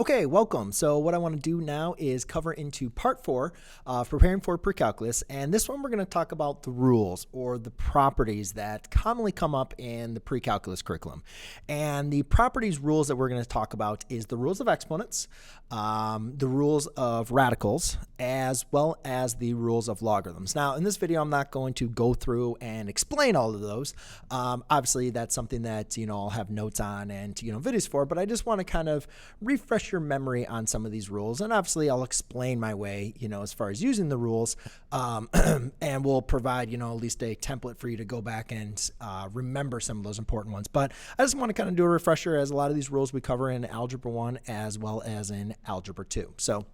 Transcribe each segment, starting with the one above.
Okay, welcome. So what I want to do now is cover into part 4 of preparing for Precalculus, and this one we're going to talk about the rules or the properties that commonly come up in the Precalculus curriculum. And the properties rules that we're going to talk about is the rules of exponents, the rules of radicals, as well as the rules of logarithms. Now, in this video, I'm not going to go through and explain all of those. Obviously, that's something that I'll have notes on and videos for, but I just want to kind of refresh your memory on some of these rules, and obviously I'll explain my way as far as using the rules, and we'll provide at least a template for you to go back and remember some of those important ones. But I just want to kind of do a refresher, as a lot of these rules we cover in Algebra 1 as well as in Algebra 2. So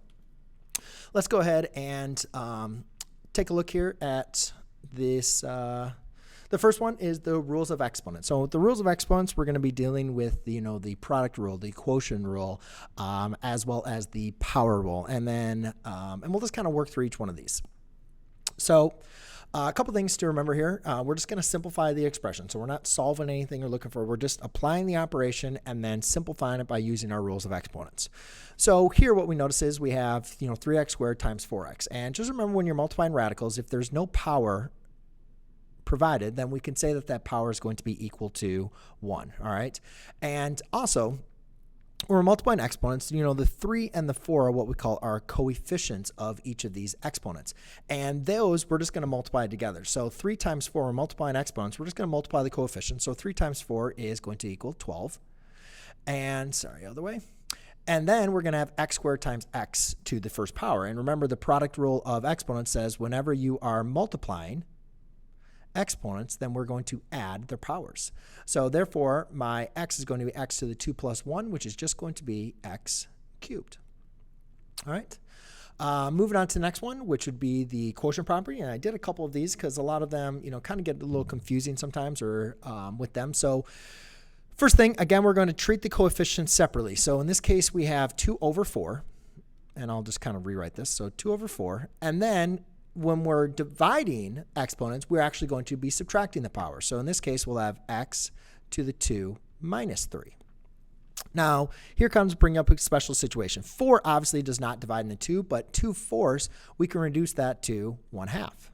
let's go ahead and take a look here at this. The first one is the rules of exponents. So with the rules of exponents, we're going to be dealing with the product rule, the quotient rule, as well as the power rule, and then and we'll just kind of work through each one of these. So a couple things to remember here. We're just going to simplify the expression. So we're not solving anything or looking for. We're just applying the operation and then simplifying it by using our rules of exponents. So here what we notice is we have 3x squared times 4x. And just remember, when you're multiplying radicals, if there's no power provided, then we can say that that power is going to be equal to 1. All right. And also, when we're multiplying exponents, the 3 and the 4 are what we call our coefficients of each of these exponents. And those we're just going to multiply together. So 3 times 4, we're multiplying exponents. We're just going to multiply the coefficients. So 3 times 4 is going to equal 12. And sorry, other way. And then we're going to have x squared times x to the first power. And remember, the product rule of exponents says whenever you are multiplying exponents, then we're going to add their powers. So therefore, my x is going to be x to the 2 plus 1, which is just going to be x cubed. All right. Moving on to the next one, which would be the quotient property. And I did a couple of these because a lot of them, kind of get a little confusing sometimes or with them. So first thing, again, we're going to treat the coefficients separately. So in this case, we have 2 over 4. And I'll just kind of rewrite this. So 2 over 4. And then when we're dividing exponents, we're actually going to be subtracting the power. So in this case, we'll have x to the 2 minus 3. Now, here comes bring up a special situation. 4 obviously does not divide into 2, but 2 fourths, we can reduce that to 1/2.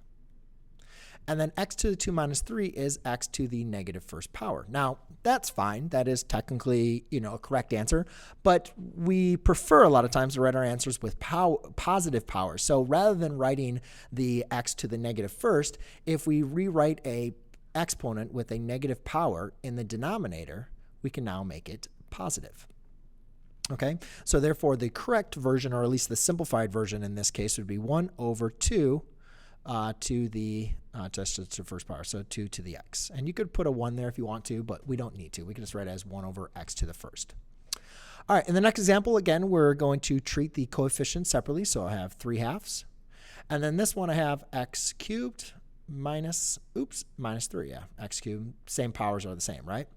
And then x to the 2 minus 3 is x to the negative first power. Now, that's fine. That is technically, a correct answer. But we prefer a lot of times to write our answers with positive power. So rather than writing the x to the negative first, if we rewrite a exponent with a negative power in the denominator, we can now make it positive. Okay? So therefore, the correct version, or at least the simplified version in this case, would be 1 over 2 to the just the first power, so 2 to the x. And you could put a 1 there if you want to, but we don't need to. We can just write it as 1 over x to the first. All right, in the next example, again, we're going to treat the coefficients separately. So I have 3/2. And then this one I have x cubed minus 3. Yeah, x cubed, same powers are the same, right?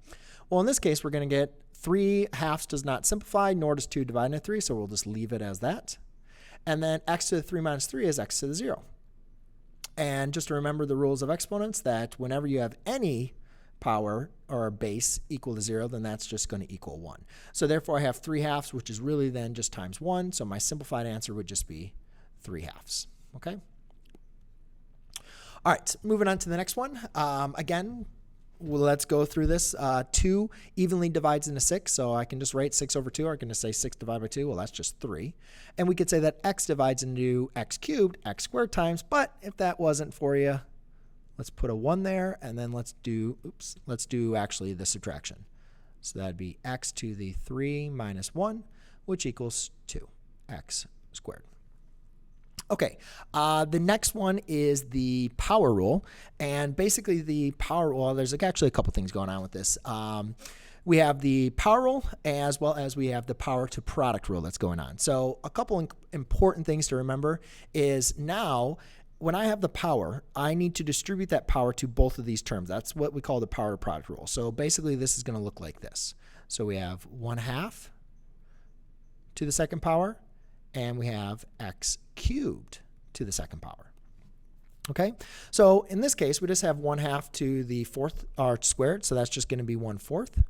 Well, in this case, we're going to get 3/2 does not simplify, nor does 2 divide into 3, so we'll just leave it as that. And then x to the 3 minus 3 is x to the 0. And just to remember the rules of exponents, that whenever you have any power or base equal to 0, then that's just going to equal 1. So therefore, I have 3/2, which is really then just times 1. So my simplified answer would just be 3/2. Okay? All right, moving on to the next one. Again, let's go through this. 2 evenly divides into 6, so I can just write 6 over 2, or I can just say 6 divided by 2. Well, that's just 3. And we could say that x divides into x cubed, x squared times, but if that wasn't for you, let's put a 1 there, and then let's do actually the subtraction. So that'd be x to the 3 minus 1, which equals 2, x squared. Okay, the next one is the power rule, and basically the power rule, there's actually a couple things going on with this. We have the power rule as well as we have the power to product rule that's going on. So a couple important things to remember is now when I have the power, I need to distribute that power to both of these terms. That's what we call the power to product rule. So basically this is going to look like this. So we have 1/2 to the second power, and we have x cubed to the second power. Okay, so in this case, we just have 1/2 to the 4th squared, so that's just going to be 1/4.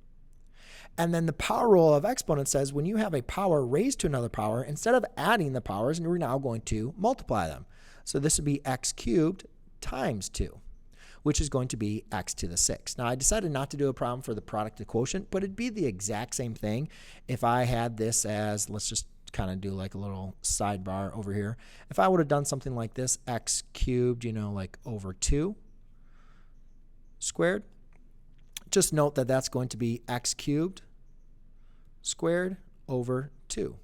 And then the power rule of exponents says when you have a power raised to another power, instead of adding the powers, we're now going to multiply them. So this would be x cubed times 2, which is going to be x to the 6. Now, I decided not to do a problem for the product of quotient, but it'd be the exact same thing if I had this as, let's just kind of do like a little sidebar over here. If I would have done something like this, x cubed, like over 2 squared, just note that that's going to be x cubed squared over 2.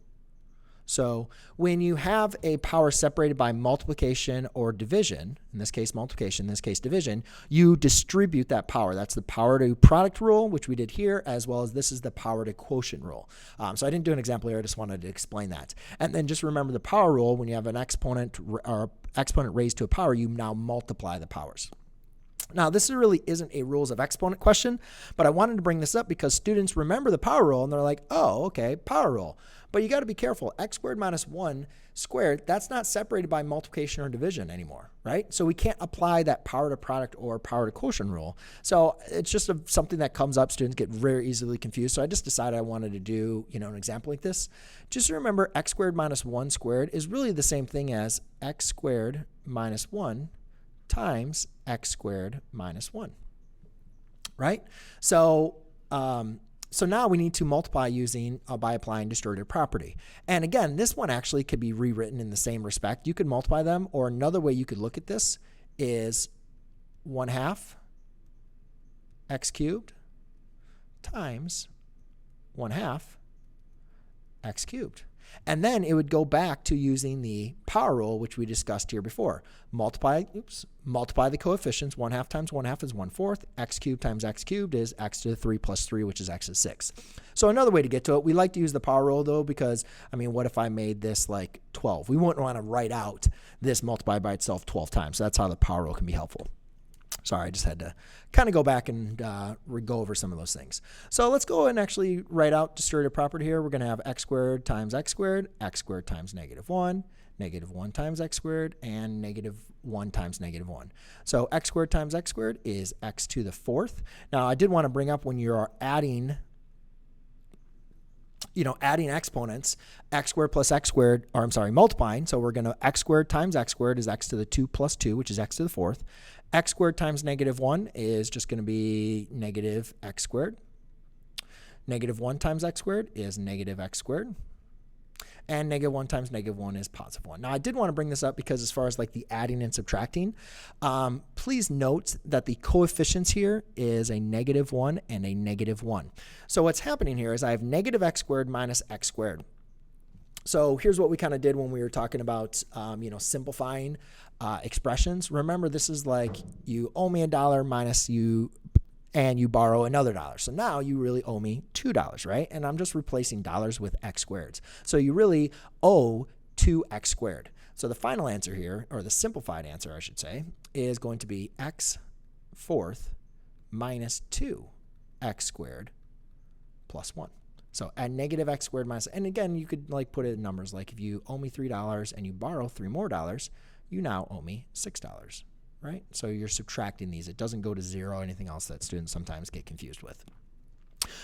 So when you have a power separated by multiplication or division, in this case multiplication, in this case division, you distribute that power. That's the power to product rule, which we did here, as well as this is the power to quotient rule. So I didn't do an example here, I just wanted to explain that. And then just remember the power rule, when you have an exponent or exponent raised to a power, you now multiply the powers. Now, this really isn't a rules of exponent question, but I wanted to bring this up because students remember the power rule and they're like, oh, okay, power rule. But you got to be careful. X squared minus 1 squared, that's not separated by multiplication or division anymore, right? So we can't apply that power to product or power to quotient rule. So it's just something that comes up. Students get very easily confused. So I just decided I wanted to do, an example like this. Just remember x squared minus 1 squared is really the same thing as x squared minus 1 times x squared minus 1, right? So now we need to multiply using by applying distributive property. And again, this one actually could be rewritten in the same respect. You could multiply them, or another way you could look at this is 1/2 x cubed times 1/2 x cubed. And then it would go back to using the power rule, which we discussed here before. Multiply the coefficients. 1/2 times 1/2 is 1/4. X cubed times x cubed is x to the 3 plus 3, which is x to the 6. So another way to get to it, we like to use the power rule, though, because, what if I made this like 12? We wouldn't want to write out this multiplied by itself 12 times. So that's how the power rule can be helpful. Sorry, I just had to kind of go back and go over some of those things. So let's go and actually write out distributive property here. We're going to have x squared times x squared times -1, -1 times x squared, and -1 times -1. So x squared times x squared is x to the 4th. Now, I did want to bring up when you are adding exponents, x squared plus x squared, or multiplying. So we're going to x squared times x squared is x to the 2 plus 2, which is x to the 4th. X squared times -1 is just going to be negative x squared. -1 times x squared is negative x squared. And -1 times -1 is positive 1. Now, I did want to bring this up because as far as like the adding and subtracting, please note that the coefficients here is a -1 and a -1. So what's happening here is I have negative x squared minus x squared. So here's what we kind of did when we were talking about, simplifying expressions. Remember, this is like you owe me $1 minus and you borrow another $1. So now you really owe me $2, right? And I'm just replacing dollars with x squareds. So you really owe 2x squared. So the final answer here, or the simplified answer, I should say, is going to be x 4th minus 2x squared plus 1. So add negative x squared minus, and again, you could like put it in numbers. Like if you owe me $3 and you borrow $3 more, you now owe me $6, right? So you're subtracting these. It doesnn't go to 0 or anything else that students sometimes get confused with.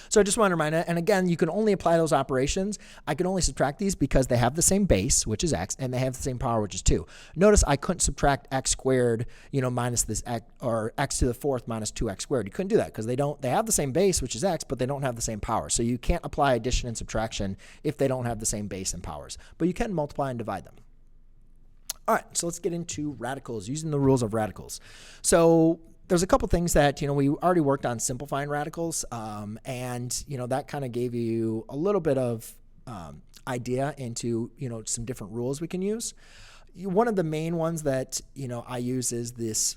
So I just want to remind you, and again, you can only apply those operations. I can only subtract these because they have the same base, which is x, and they have the same power, which is 2. Notice I couldn't subtract x squared, minus this x, or x to the 4th minus 2x squared. You couldn't do that because they have the same base, which is x, but they don't have the same power. So you can't apply addition and subtraction if they don't have the same base and powers. But you can multiply and divide them. All right, so let's get into radicals, using the rules of radicals. So there's a couple things that, we already worked on simplifying radicals, and, that kind of gave you a little bit of idea into, some different rules we can use. One of the main ones that, I use is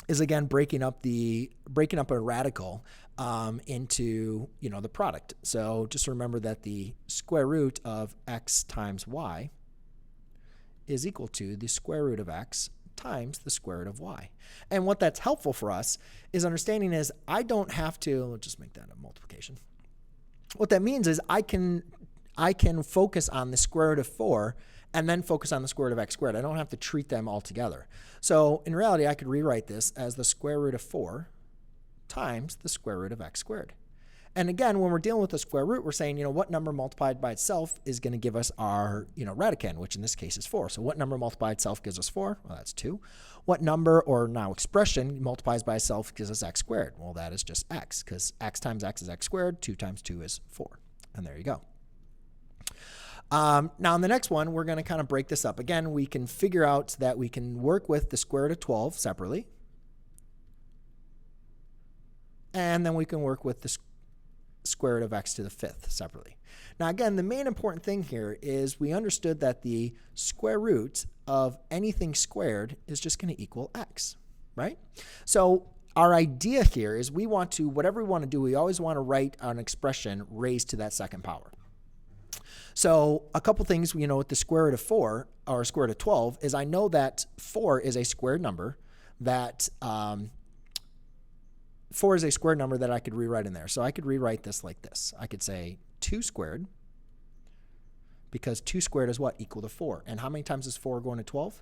again, breaking up a radical into, the product. So just remember that the square root of x times y is equal to the square root of x times the square root of y. And what that's helpful for us is understanding is I don't have to, let's just make that a multiplication. What that means is I can focus on the square root of 4 and then focus on the square root of x squared. I don't have to treat them all together. So in reality, I could rewrite this as the square root of 4 times the square root of x squared. And again, when we're dealing with the square root, we're saying, what number multiplied by itself is going to give us our, radicand, which in this case is 4. So what number multiplied by itself gives us 4? Well, that's 2. What number, or now expression, multiplies by itself gives us x squared? Well, that is just x, because x times x is x squared. 2 times 2 is 4. And there you go. Now, in the next one, we're going to kind of break this up. Again, we can figure out that we can work with the square root of 12 separately. And then we can work with the square root of x to the 5th separately. Now, again, the main important thing here is we understood that the square root of anything squared is just going to equal x, right? So our idea here is we want to, whatever we want to do, we always want to write an expression raised to that second power. So a couple things, with the square root of 4 or square root of 12 is I know that 4 is a squared number that 4 is a square number that I could rewrite in there. So I could rewrite this like this. I could say 2 squared, because 2 squared is what? Equal to 4. And how many times is 4 going to 12?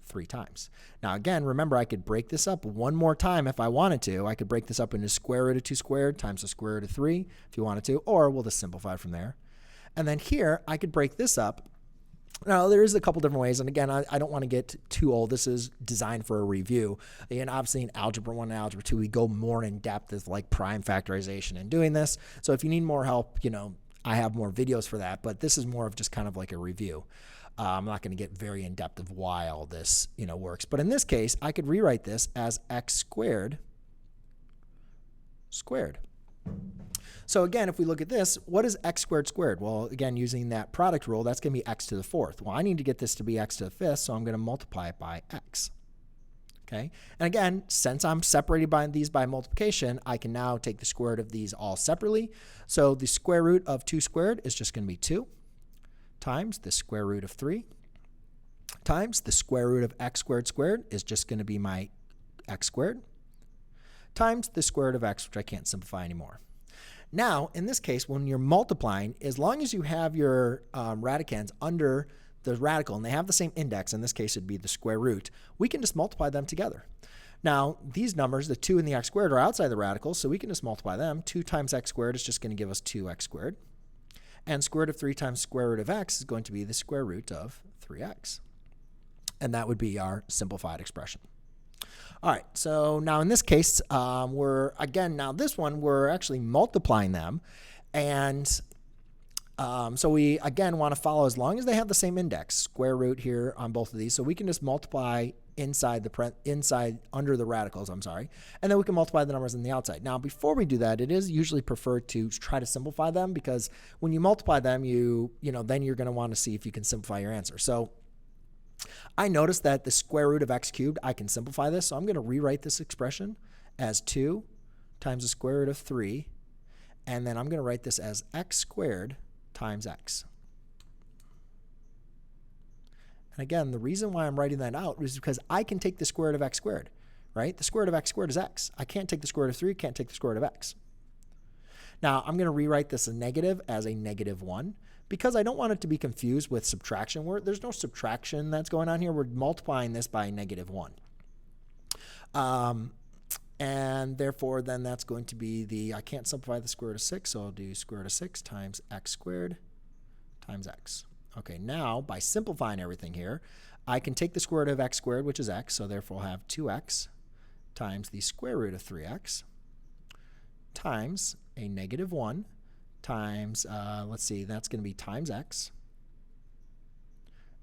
3 times. Now again, remember, I could break this up one more time if I wanted to. I could break this up into square root of 2 squared times the square root of 3 if you wanted to, or we'll just simplify from there. And then here, I could break this up. Now, there is a couple different ways, and again, I don't want to get too old. This is designed for a review. And obviously, in Algebra 1 and Algebra 2, we go more in depth with like prime factorization and doing this. So if you need more help, I have more videos for that, but this is more of just kind of like a review. I'm not going to get very in depth of why all this, works. But in this case, I could rewrite this as x squared squared. So again, if we look at this, what is x squared squared? Well, again, using that product rule, that's going to be x to the 4th. Well, I need to get this to be x to the 5th, so I'm going to multiply it by x. Okay? And again, since I'm separated by these by multiplication, I can now take the square root of these all separately. So the square root of 2 squared is just going to be 2 times the square root of 3 times the square root of x squared squared is just going to be my x squared times the square root of x, which I can't simplify anymore. Now, in this case, when you're multiplying, as long as you have your radicands under the radical and they have the same index, in this case it'd be the square root, we can just multiply them together. Now, these numbers, the 2 and the x squared, are outside the radical, so we can just multiply them. 2 times x squared is just going to give us 2x squared. And square root of 3 times square root of x is going to be the square root of 3x. And that would be our simplified expression. All right, so now in this case, we're actually multiplying them. And so we, again, want to follow as long as they have the same index, square root here on both of these. So we can just multiply under the radicals, and then we can multiply the numbers on the outside. Now, before we do that, it is usually preferred to try to simplify them, because when you multiply them, then you're going to want to see if you can simplify your answer. So I noticed that the square root of x cubed, I can simplify this. So I'm going to rewrite this expression as 2 times the square root of 3. And then I'm going to write this as x squared times x. And again, the reason why I'm writing that out is because I can take the square root of x squared, right? The square root of x squared is x. I can't take the square root of 3, can't take the square root of x. Now, I'm going to rewrite this as a negative 1. Because I don't want it to be confused with subtraction. There's no subtraction that's going on here. We're multiplying this by negative 1. And therefore, then that's going to be I can't simplify the square root of 6, so I'll do square root of 6 times x squared times x. Okay, now, by simplifying everything here, I can take the square root of x squared, which is x, so therefore I'll have 2x times the square root of 3x times a negative 1 times, that's going to be times x,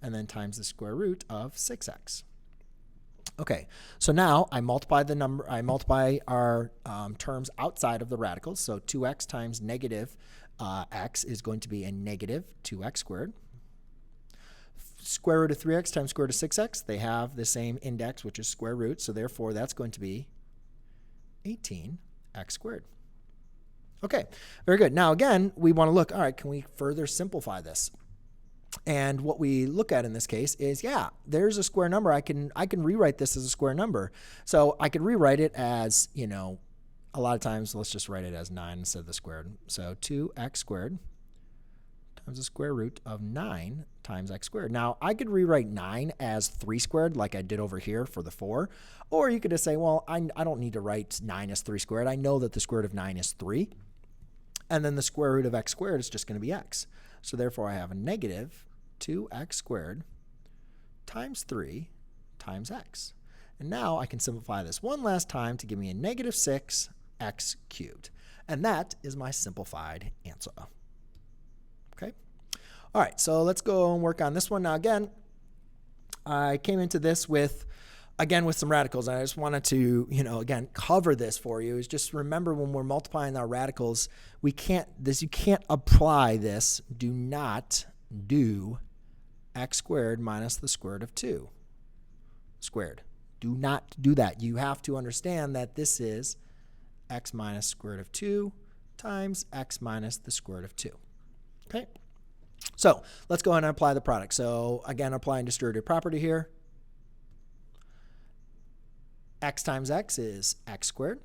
and then times the square root of 6x. Okay, so now I multiply our terms outside of the radicals. So 2x times negative x is going to be a negative 2x squared. Square root of 3x times square root of 6x, they have the same index, which is square root, so therefore that's going to be 18x squared. Okay, very good. Now again, we want to look, all right, can we further simplify this? And what we look at in this case is, yeah, there's a square number. I can rewrite this as a square number. So I could rewrite it as, a lot of times, let's just write it as 9 instead of the squared. So 2x squared times the square root of 9 times x squared. Now, I could rewrite 9 as 3 squared like I did over here for the 4. Or you could just say, well, I don't need to write 9 as 3 squared. I know that the square root of 9 is 3. And then the square root of x squared is just going to be x. So therefore, I have a negative 2x squared times 3 times x. And now I can simplify this one last time to give me a negative 6x cubed. And that is my simplified answer. Okay? All right, so let's go and work on this one. Now, again, I came into this with some radicals. I just wanted to, again, cover this for you. Is just remember when we're multiplying our radicals, you can't apply this. Do not do x squared minus the square root of 2 squared. Do not do that. You have to understand that this is x minus square root of 2 times x minus the square root of 2. Okay? So let's go ahead and apply the product. So again, applying distributive property here. X times x is x squared.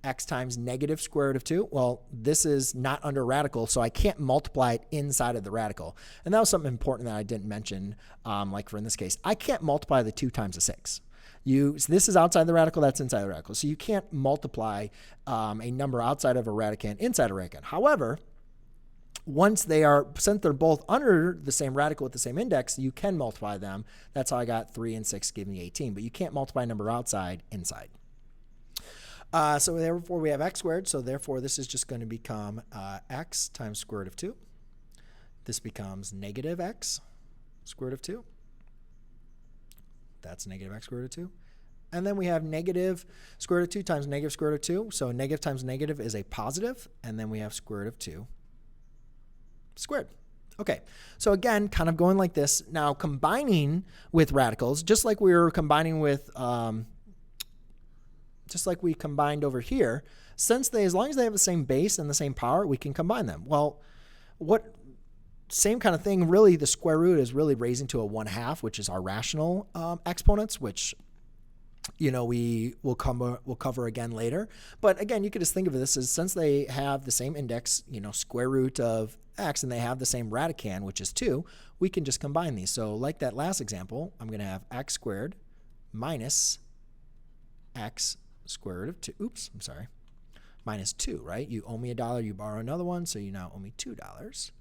X times negative square root of 2. Well, this is not under radical, so I can't multiply it inside of the radical. And that was something important that I didn't mention, like for in this case. I can't multiply the 2 times the 6. So this is outside the radical, that's inside the radical. So you can't multiply a number outside of a radicand inside a radicand. However, since they're both under the same radical with the same index, you can multiply them. That's how I got 3 and 6 give me 18. But you can't multiply a number outside inside. So therefore, we have x squared. So therefore, this is just going to become x times square root of 2. This becomes negative x square root of 2. That's negative x square root of 2. And then we have negative square root of 2 times negative square root of 2. So negative times negative is a positive. And then we have square root of 2 squared. Okay, so again, kind of going like this. Now combining with radicals, just like we were combining with, just like we combined over here, as long as they have the same base and the same power, we can combine them. Well, same kind of thing, really, the square root is really raising to a 1/2, which is our rational exponents, which we will cover again later. But again, you could just think of this as since they have the same index, square root of x, and they have the same radicand, which is 2, we can just combine these. So like that last example, I'm going to have x squared minus x square root of 2. Oops, I'm sorry. Minus 2, right? You owe me $1, you borrow another one, so you now owe me $2.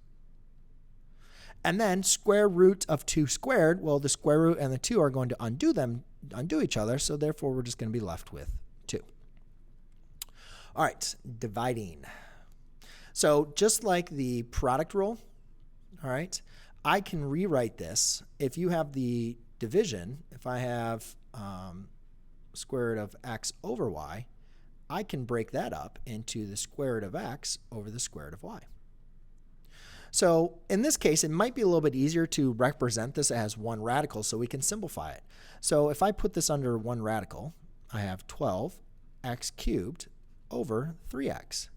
And then square root of 2 squared, well, the square root and the 2 are going to undo each other, so therefore we're just going to be left with 2. All right, dividing. So just like the product rule, all right, I can rewrite this. If you have the division, if I have square root of x over y, I can break that up into the square root of x over the square root of y. So in this case, it might be a little bit easier to represent this as one radical so we can simplify it. So if I put this under one radical, I have 12x cubed over 3x.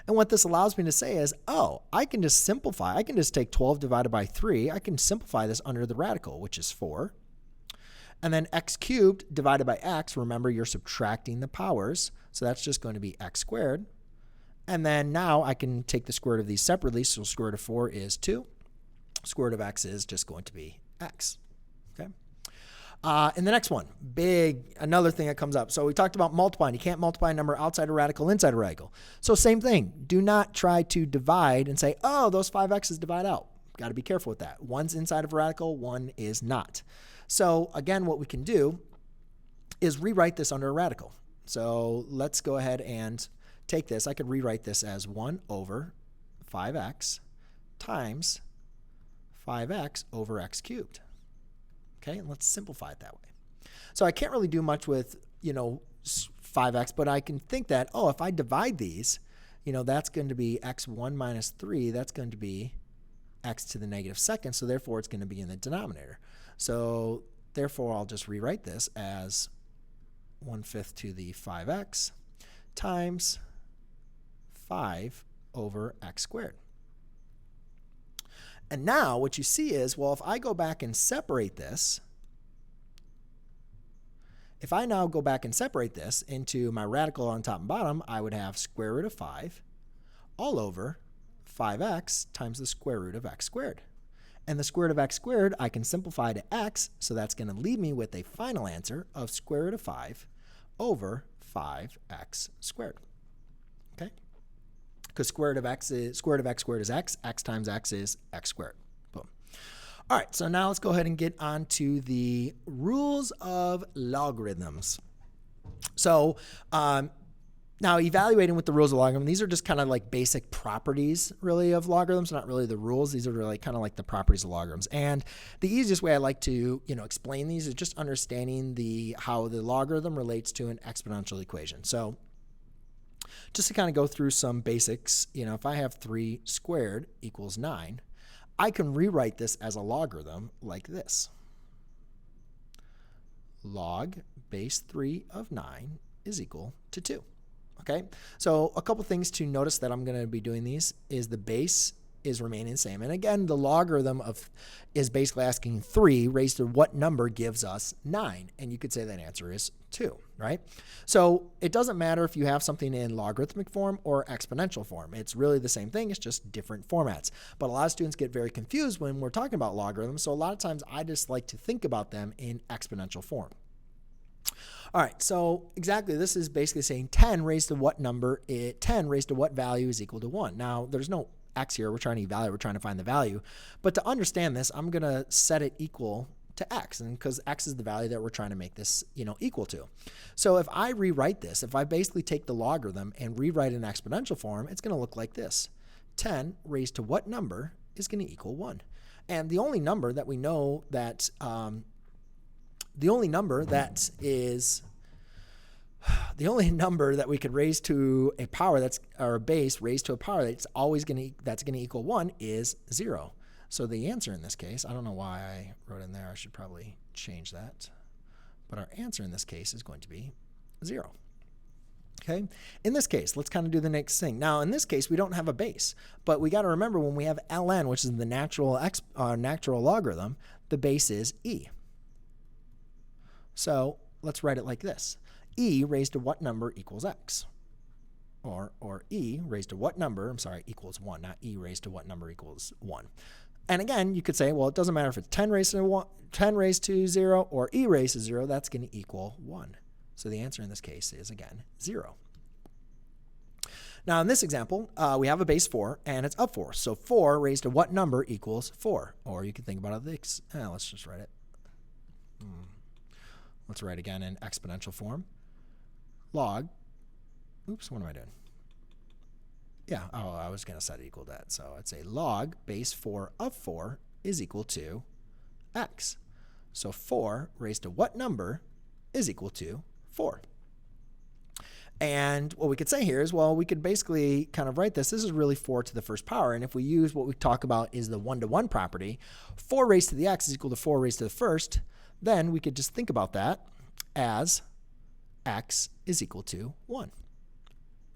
And what this allows me to say is, I can just simplify. I can just take 12 divided by 3. I can simplify this under the radical, which is 4. And then x cubed divided by x, remember you're subtracting the powers, so that's just going to be x squared. And then now I can take the square root of these separately, so square root of 4 is 2. Square root of x is just going to be x. Okay. In the next one, another thing that comes up. So we talked about multiplying. You can't multiply a number outside a radical, inside a radical. So same thing. Do not try to divide and say, those 5x's divide out. Got to be careful with that. One's inside of a radical, one is not. So again, what we can do is rewrite this under a radical. So let's go ahead and take this. I could rewrite this as 1 over 5x times 5x over x cubed. Okay, and let's simplify it that way. So I can't really do much with, 5x, but I can think that, if I divide these, that's going to be x1 minus 3. That's going to be x to the negative second, so therefore it's going to be in the denominator. So therefore I'll just rewrite this as 1/5 to the 5x times 5 over x squared. And now what you see is, if I go back and separate this, if I now go back and separate this into my radical on top and bottom, I would have square root of 5 all over 5x times the square root of x squared. And the square root of x squared, I can simplify to x, so that's going to leave me with a final answer of square root of 5 over 5x squared. Okay? because square root of x squared is x. X times x is x squared. Boom. All right, so now let's go ahead and get on to the rules of logarithms. So now evaluating with the rules of logarithm, these are just kind of like basic properties really of logarithms, not really the rules. These are really kind of like the properties of logarithms. And the easiest way I like to, explain these is just understanding how the logarithm relates to an exponential equation. So just to kind of go through some basics, if I have 3 squared equals 9, I can rewrite this as a logarithm like this. Log base 3 of 9 is equal to 2. Okay, so a couple things to notice that I'm going to be doing these is the base is remaining the same. And again, the logarithm is basically asking 3 raised to what number gives us 9. And you could say that answer is 2, right? So it doesn't matter if you have something in logarithmic form or exponential form. It's really the same thing. It's just different formats. But a lot of students get very confused when we're talking about logarithms. So a lot of times I just like to think about them in exponential form. All right, so exactly, this is basically saying 10 raised to what number, 10 raised to what value is equal to 1. Now, there's no x here. We're trying to evaluate. We're trying to find the value. But to understand this, I'm going to set it equal to x, and because x is the value that we're trying to make this, equal to. So if I rewrite this, if I basically take the logarithm and rewrite it in exponential form, it's going to look like this. 10 raised to what number is going to equal 1? And the only number that we know that the only number that we could raise to a power or a base raised to a power that's going to equal 1 is 0. So the answer in this case, I don't know why I wrote in there. I should probably change that. But our answer in this case is going to be 0. Okay. In this case, let's kind of do the next thing. Now, in this case, we don't have a base, but we got to remember when we have ln, which is the natural logarithm, the base is e. So let's write it like this. E raised to what number equals x? Or e raised to what number, equals 1, not e raised to what number equals 1. And again, you could say, well, it doesn't matter if it's 10 raised to 0 or e raised to 0, that's going to equal 1. So the answer in this case is, again, 0. Now, in this example, we have a base 4, and it's up 4. So 4 raised to what number equals 4? Or you can think about it, let's just write it. Let's write again in exponential form. Log, oops, what am I doing? Yeah, I was going to set it equal to that. So I'd say log base 4 of 4 is equal to x. So 4 raised to what number is equal to 4? And what we could say here is, well, we could basically kind of write this. This is really 4 to the first power. And if we use what we talk about is the one-to-one property, 4 raised to the x is equal to 4 raised to the first. Then we could just think about that as x is equal to 1.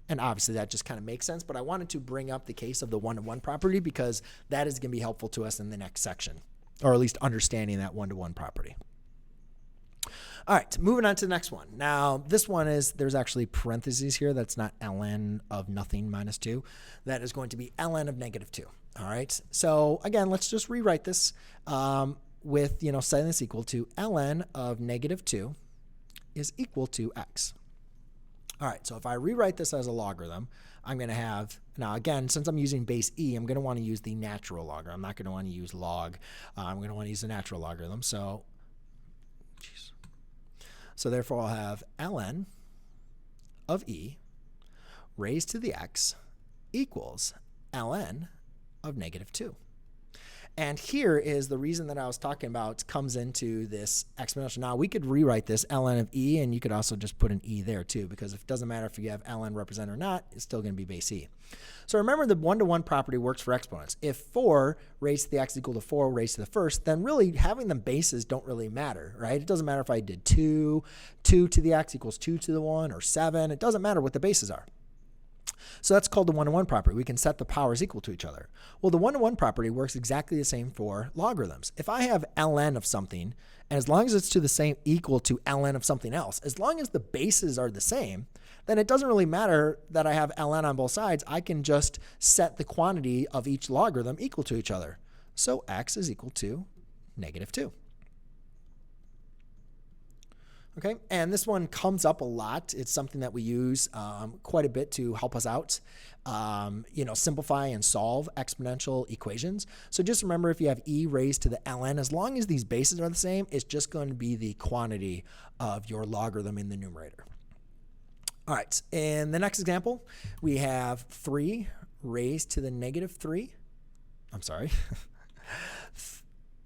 And obviously that just kind of makes sense, but I wanted to bring up the case of the one-to-one property because that is going to be helpful to us in the next section, or at least understanding that one-to-one property. All right, moving on to the next one. Now, this one there's actually parentheses here. That's not ln of nothing minus 2. That is going to be ln of negative 2. All right, so again, let's just rewrite this with, setting this equal to ln of negative 2 is equal to x. All right, so if I rewrite this as a logarithm, I'm going to have, now again, since I'm using base e, I'm going to want to use the natural logarithm. I'm not going to want to use log. I'm going to want to use the natural logarithm. So therefore, I'll have ln of e raised to the x equals ln of negative 2. And here is the reason that I was talking about comes into this exponential. Now, we could rewrite this ln of e, and you could also just put an e there too, because it doesn't matter if you have ln represented or not, it's still going to be base e. So remember, the one-to-one property works for exponents. If 4 raised to the x equal to 4 raised to the first, then really having them bases don't really matter, right? It doesn't matter if I did 2 to the x equals 2 to the 1, or 7. It doesn't matter what the bases are. So that's called the one-to-one property. We can set the powers equal to each other. Well, the one-to-one property works exactly the same for logarithms. If I have ln of something, and as long as it's to the same equal to ln of something else, as long as the bases are the same, then it doesn't really matter that I have ln on both sides. I can just set the quantity of each logarithm equal to each other. So x is equal to negative 2. Okay, and this one comes up a lot. It's something that we use quite a bit to help us out, simplify and solve exponential equations. So just remember, if you have e raised to the ln, as long as these bases are the same, it's just going to be the quantity of your logarithm in the numerator. All right, in the next example, we have 3 raised to the negative 3. I'm sorry.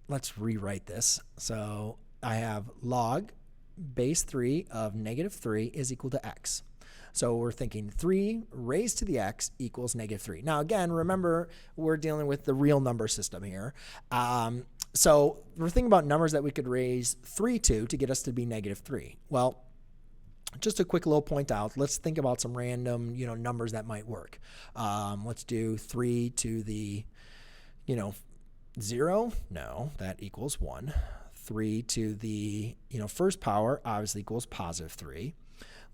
Let's rewrite this. So I have log base 3 of negative 3 is equal to x. So we're thinking 3 raised to the x equals negative 3. Now, again, remember, we're dealing with the real number system here. So we're thinking about numbers that we could raise 3 to get us to be negative 3. Well, just a quick little point out. Let's think about some random, numbers that might work. Let's do 3 to the, 0. No, that equals 1. 3 to the, first power obviously equals positive 3.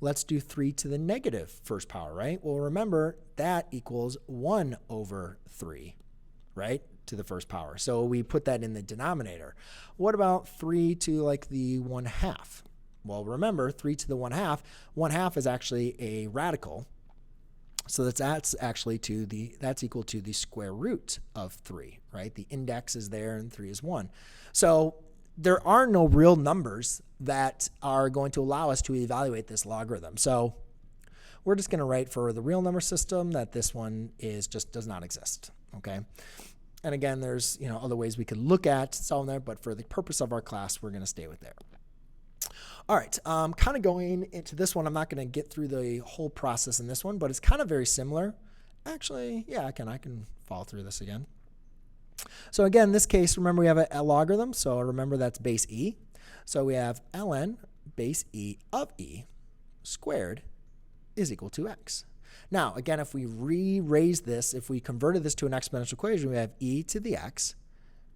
Let's do 3 to the negative first power, right? Well, remember, that equals 1 over 3, right, to the first power. So we put that in the denominator. What about 3 to like the 1/2? Well, remember, 3 to the 1/2, 1/2 is actually a radical. So that's actually that's equal to the square root of 3, right? The index is there and 3 is 1. So there are no real numbers that are going to allow us to evaluate this logarithm. So we're just going to write for the real number system that this one just does not exist, okay? And again, there's other ways we could look at solving that, but for the purpose of our class, we're going to stay with there. All right, kind of going into this one, I'm not going to get through the whole process in this one, but it's kind of very similar. Actually, yeah, I can follow through this again. So again, in this case, remember we have a logarithm, so remember that's base e. So we have ln base e of e squared is equal to x. Now, again, if we re-raise this, if we converted this to an exponential equation, we have e to the x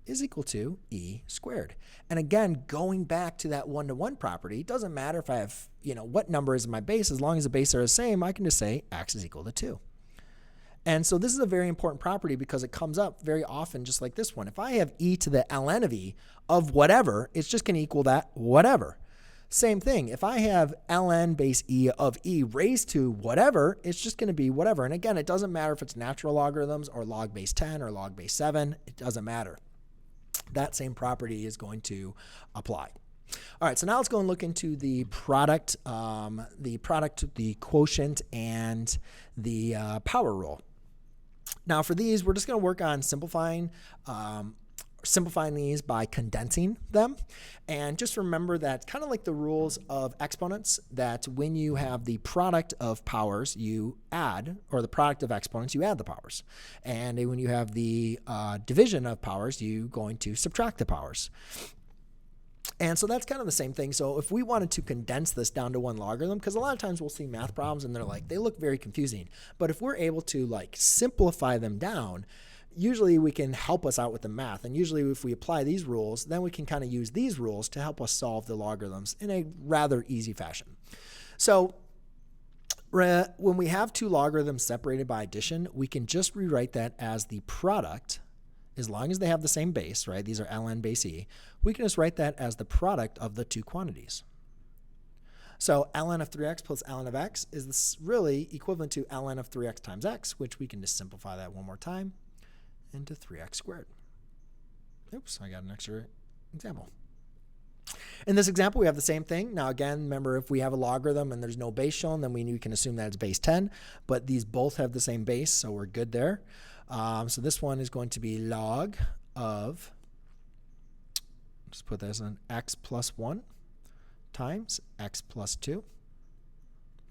is equal to e squared. And again, going back to that one-to-one property, it doesn't matter if I have, what number is my base. As long as the bases are the same, I can just say x is equal to 2. And so this is a very important property because it comes up very often just like this one. If I have e to the ln of e of whatever, it's just going to equal that whatever. Same thing. If I have ln base e of e raised to whatever, it's just going to be whatever. And again, it doesn't matter if it's natural logarithms or log base 10 or log base 7. It doesn't matter. That same property is going to apply. All right, so now let's go and look into the product, the quotient, and the power rule. Now for these, we're just going to work on simplifying these by condensing them. And just remember that kind of like the rules of exponents, that when you have the product of powers, you add, or the product of exponents, you add the powers. And when you have the division of powers, you're going to subtract the powers. And so that's kind of the same thing. So if we wanted to condense this down to one logarithm, because a lot of times we'll see math problems and they look very confusing. But if we're able to simplify them down, usually we can help us out with the math. And usually if we apply these rules, then we can kind of use these rules to help us solve the logarithms in a rather easy fashion. So when we have two logarithms separated by addition, we can just rewrite that as the product. As long as they have the same base, right? These are ln base e. We can just write that as the product of the two quantities. So ln of 3x plus ln of x is this really equivalent to ln of 3x times x, which we can just simplify that one more time into 3x squared. Oops, I got an extra example. In this example, we have the same thing. Now, again, remember, if we have a logarithm and there's no base shown, then we can assume that it's base 10. But these both have the same base, so we're good there. So this one is going to be log of, just put this in x plus 1 times x plus 2.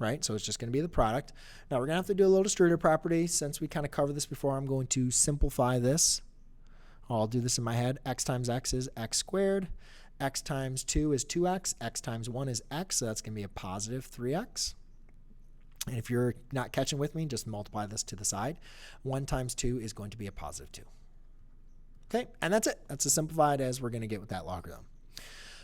Right? So it's just going to be the product. Now, we're going to have to do a little distributive property. Since we kind of covered this before, I'm going to simplify this. I'll do this in my head. X times x is x squared. X times 2 is 2x. X times 1 is x, so that's going to be a positive 3x. And if you're not catching with me, just multiply this to the side. 1 times 2 is going to be a positive 2. Okay, and that's it. That's as simplified as we're going to get with that logarithm.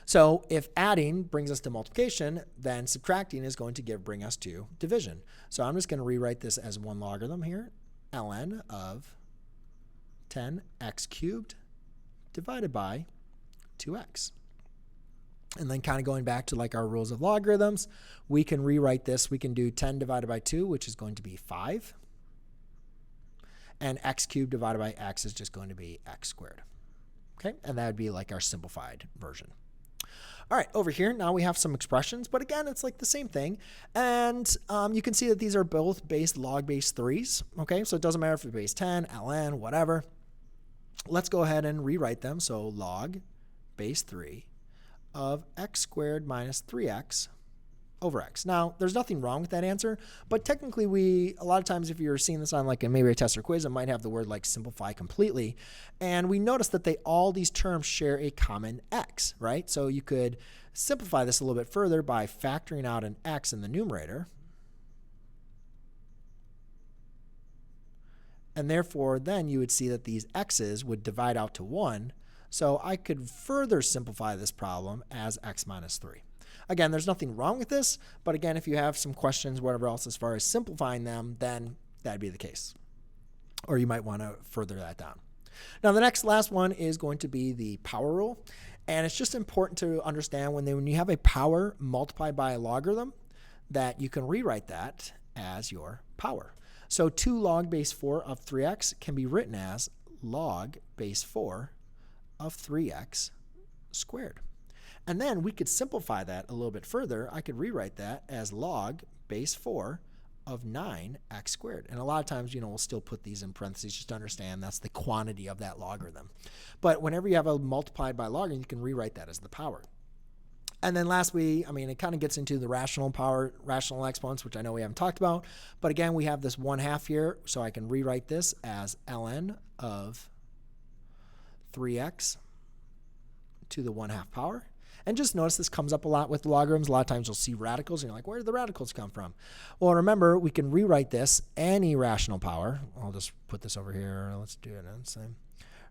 So if adding brings us to multiplication, then subtracting is going to bring us to division. So I'm just going to rewrite this as one logarithm here. Ln of 10x cubed divided by 2x. And then kind of going back to like our rules of logarithms, we can rewrite this. We can do 10 divided by 2, which is going to be 5. And x cubed divided by x is just going to be x squared. Okay, and that would be like our simplified version. All right, over here, now we have some expressions, but again, it's like the same thing. And you can see that these are both log base 3s. Okay, so it doesn't matter if it's base 10, ln, whatever. Let's go ahead and rewrite them. So log base 3 of x squared minus 3x over x. Now, there's nothing wrong with that answer, but technically a lot of times if you're seeing this on like maybe a test or quiz, it might have the word like simplify completely. And we notice that all these terms share a common x, right? So you could simplify this a little bit further by factoring out an x in the numerator. And therefore, then you would see that these x's would divide out to 1. So I could further simplify this problem as x minus 3. Again, there's nothing wrong with this, but again, if you have some questions, whatever else, as far as simplifying them, then that'd be the case. Or you might want to further that down. Now, the last one is going to be the power rule. And it's just important to understand when you have a power multiplied by a logarithm, that you can rewrite that as your power. So 2 log base 4 of 3x can be written as log base 4 of 3x squared. And then we could simplify that a little bit further. I could rewrite that as log base 4 of 9x squared. And a lot of times, we'll still put these in parentheses just to understand that's the quantity of that logarithm. But whenever you have a multiplied by logarithm, you can rewrite that as the power. And then lastly, it kind of gets into the rational exponents, which I know we haven't talked about. But again, we have this 1/2 here, so I can rewrite this as ln of 3x to the 1/2 power. And just notice this comes up a lot with logarithms. A lot of times you'll see radicals, and you're like, where did the radicals come from? Well, remember, we can rewrite this any rational power. I'll just put this over here. Let's do it.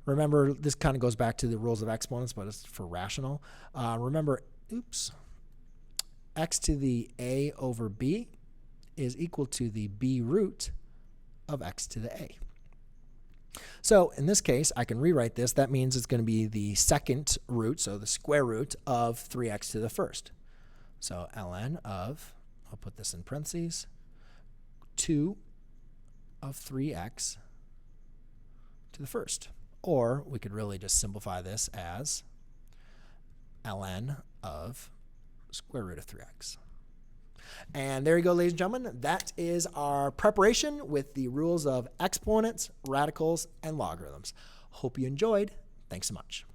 Remember, this kind of goes back to the rules of exponents, but it's for rational. Remember, x to the a over b is equal to the b root of x to the a. So in this case, I can rewrite this. That means it's going to be the second root, so the square root of 3x to the first. So ln of, I'll put this in parentheses, 2 of 3x to the first. Or we could really just simplify this as ln of square root of 3x. And there you go, ladies and gentlemen. That is our preparation with the rules of exponents, radicals, and logarithms. Hope you enjoyed. Thanks so much.